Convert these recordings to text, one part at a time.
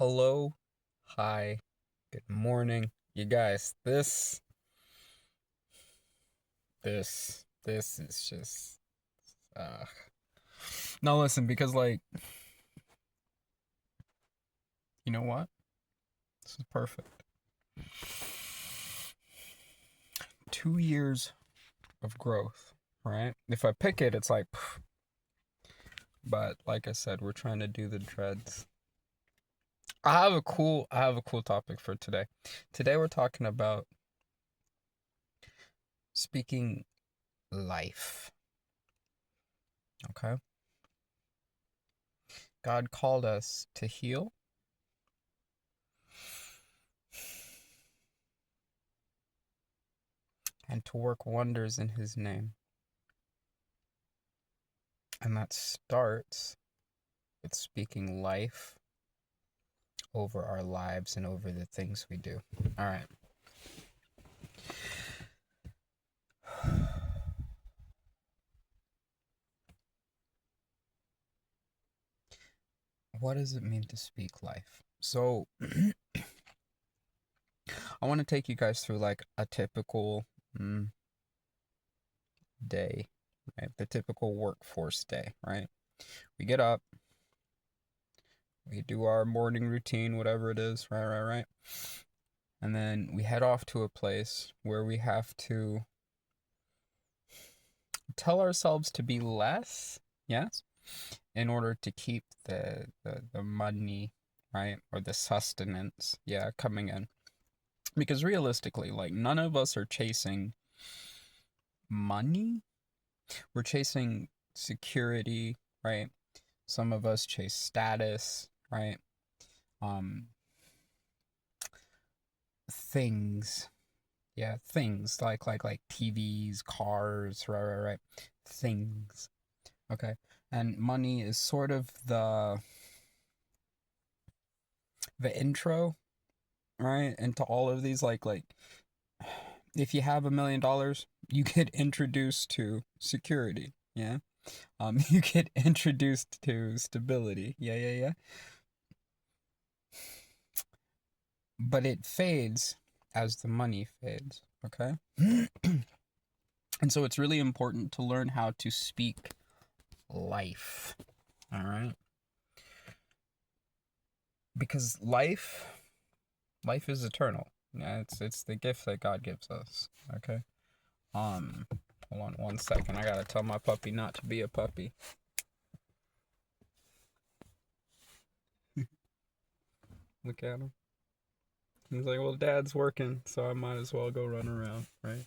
Hello, hi, good morning. You guys, this is just uh now listen, because you know what? This is perfect. 2 years of growth, right? If I pick it, it's like pff, but like I said, we're trying to do the dreads. I have a cool topic for today. Today we're talking about speaking life. Okay? God called us to heal and to work wonders in his name. And that starts with speaking life over our lives and over the things we do. All right. What does it mean to speak life? So, I want to take you guys through like a typical day, right? The typical workforce day, right? We get up, we do our morning routine, whatever it is, right. And then we head off to a place where we have to tell ourselves to be less, yes, in order to keep the money, right, or the sustenance, yeah, coming in. Because realistically, like, none of us are chasing money. We're chasing security, right? Some of us chase status, right? um Things, yeah, things like TVs, cars, right, things. Okay. And money is sort of the intro, right, into all of these, like if you have $1 million, you get introduced to security, yeah. You get introduced to stability, yeah. But it fades as the money fades, okay. And so it's really important to learn how to speak life, all right, because life is eternal. Yeah, it's the gift that God gives us, okay. um Hold on 1 second, I gotta tell my puppy not to be a puppy. Look at him. He's like, well, Dad's working, so I might as well go run around, right?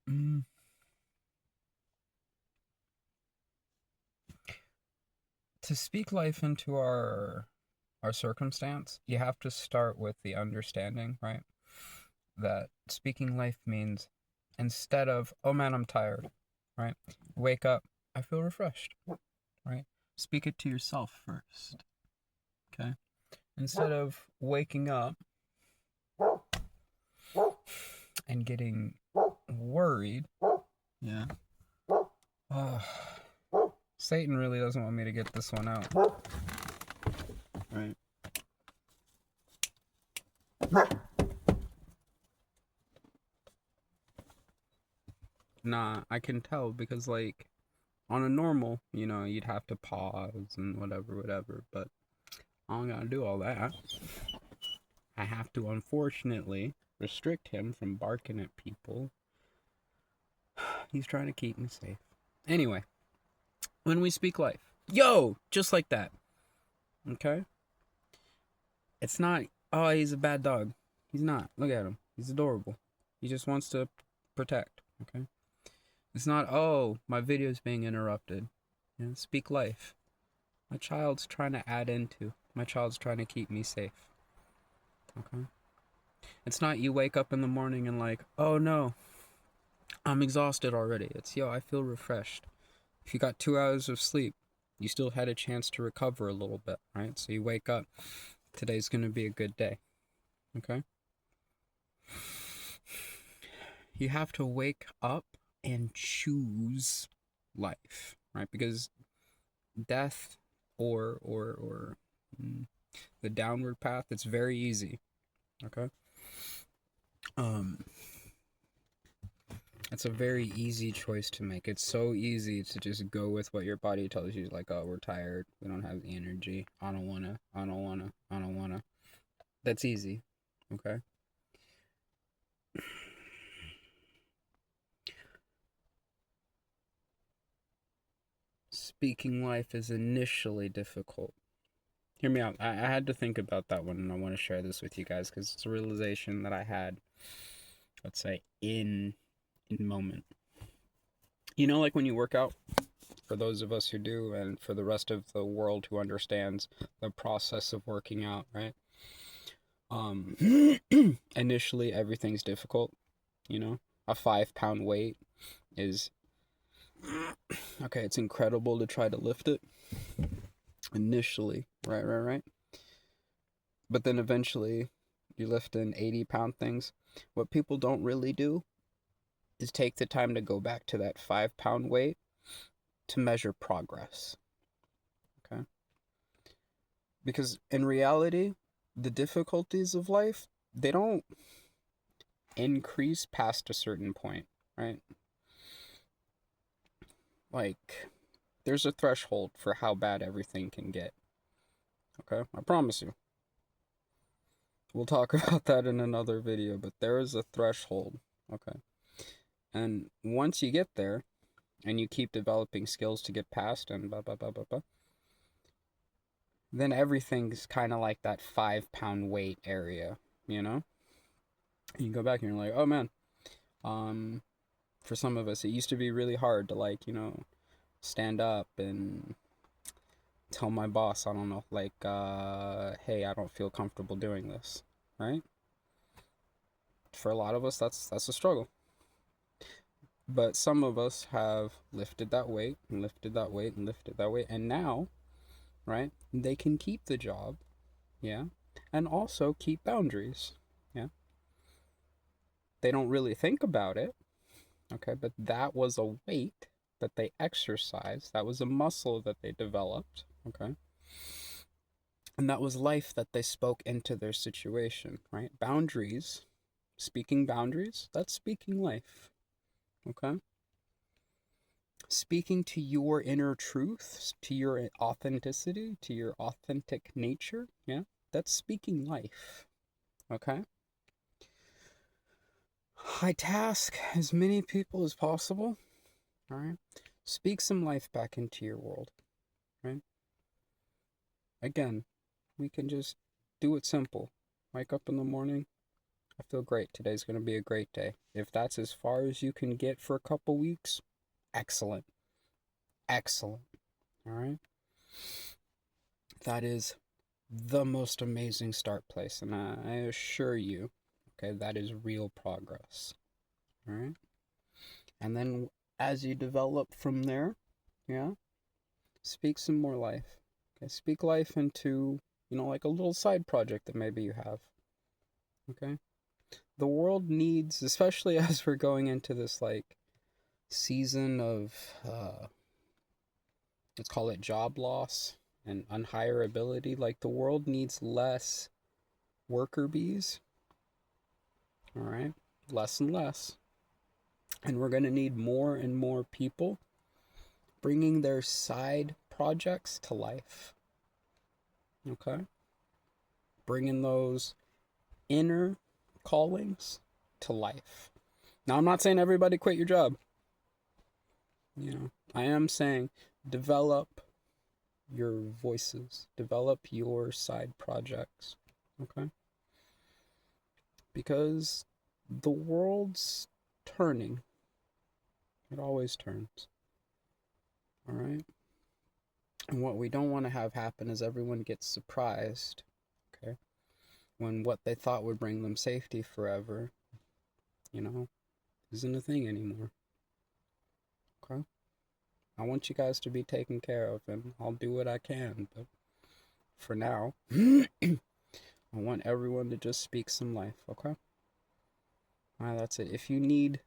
Mm. To speak life into our circumstance, you have to start with the understanding, right? That speaking life means, instead of, oh man, I'm tired, right? Wake up, I feel refreshed, right? Speak it to yourself first, okay? Instead of waking up and getting worried, yeah. Uh, Satan really doesn't want me to get this one out, right? Nah, I can tell because, like, on a normal, you'd have to pause and whatever, but I don't gotta do all that. I have to, unfortunately, restrict him from barking at people. He's trying to keep me safe. Anyway, when we speak life, yo, just like that, okay? It's not, oh, he's a bad dog. He's not. Look at him. He's adorable. He just wants to protect, okay? It's not, oh, my video's being interrupted. Speak life. My child's trying to add into. My child's trying to keep me safe, okay? It's not you wake up in the morning and like, oh no, I'm exhausted already. It's, yo, I feel refreshed. If you got 2 hours of sleep, you still had a chance to recover a little bit, right? So you wake up, today's gonna be a good day, okay? You have to wake up and choose life, right? Because death or the downward path, it's very easy. Okay. Um, it's a very easy choice to make. It's so easy to just go with what your body tells you, like, oh, we're tired, we don't have the energy, I don't wanna. That's easy. Okay. Speaking life is initially difficult. Hear me out. I had to think about that one, and I want to share this with you guys because it's a realization that I had, let's say, in moment. You know, like when you work out, for those of us who do, and for the rest of the world who understands the process of working out, right? Um, Initially everything's difficult. You know, a 5 pound weight is okay. It's incredible to try to lift it initially, right. But then eventually, you're lifting 80 pound things. What people don't really do is take the time to go back to that 5 pound weight to measure progress. Okay. Because in reality, the difficulties of life, they don't increase past a certain point, right? Like, there's a threshold for how bad everything can get. Okay? I promise you. We'll talk about that in another video, but there is a threshold. Okay? And once you get there, and you keep developing skills to get past and blah, blah, blah, blah, blah, then everything's kind of like that 5 pound weight area, you know? You go back and you're like, oh man, for some of us, it used to be really hard to, like, stand up and tell my boss, I don't know, like, hey, I don't feel comfortable doing this, right? For a lot of us, that's a struggle. But some of us have lifted that weight and lifted that weight and lifted that weight, and now, right, they can keep the job, yeah, and also keep boundaries, yeah. They don't really think about it, okay, but that was a weight that they exercised, that was a muscle that they developed, okay, and that was life that they spoke into their situation, right? Boundaries, speaking boundaries, that's speaking life, okay? Speaking to your inner truth, to your authenticity, to your authentic nature, yeah, that's speaking life, okay? I task as many people as possible, all right? Speak some life back into your world, right? Again, we can just do it simple. Wake up in the morning, I feel great. Today's going to be a great day. If that's as far as you can get for a couple weeks, excellent. Excellent. All right? That is the most amazing start place. And I assure you, okay, that is real progress. All right? And then as you develop from there, yeah, speak some more life. Okay, speak life into, like a little side project that maybe you have. Okay? The world needs, especially as we're going into this, like, season of, let's call it job loss and unhireability, like, the world needs less worker bees, all right? Less and less. And we're going to need more and more people bringing their side projects to life, okay? Bringing those inner callings to life. Now, I'm not saying everybody quit your job. I am saying develop your voices, develop your side projects, okay? Because the world's turning. It always turns, all right? And what we don't want to have happen is everyone gets surprised, okay? When what they thought would bring them safety forever, isn't a thing anymore, okay? I want you guys to be taken care of, and I'll do what I can, but for now, I want everyone to just speak some life, okay? Alright, that's it. If you need,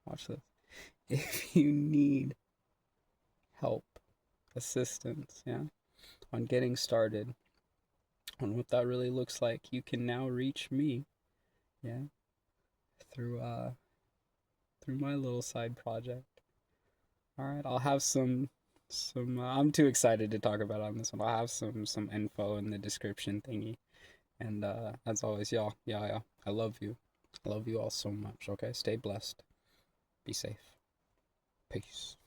watch this. If you need help, assistance, yeah, on getting started, on what that really looks like, you can now reach me, yeah, through through my little side project. All right, I'll have some I'm too excited to talk about it on this one. I'll have some info in the description thingy. And as always, y'all, I love you. I love you all so much. Okay, stay blessed. Be safe. Peace.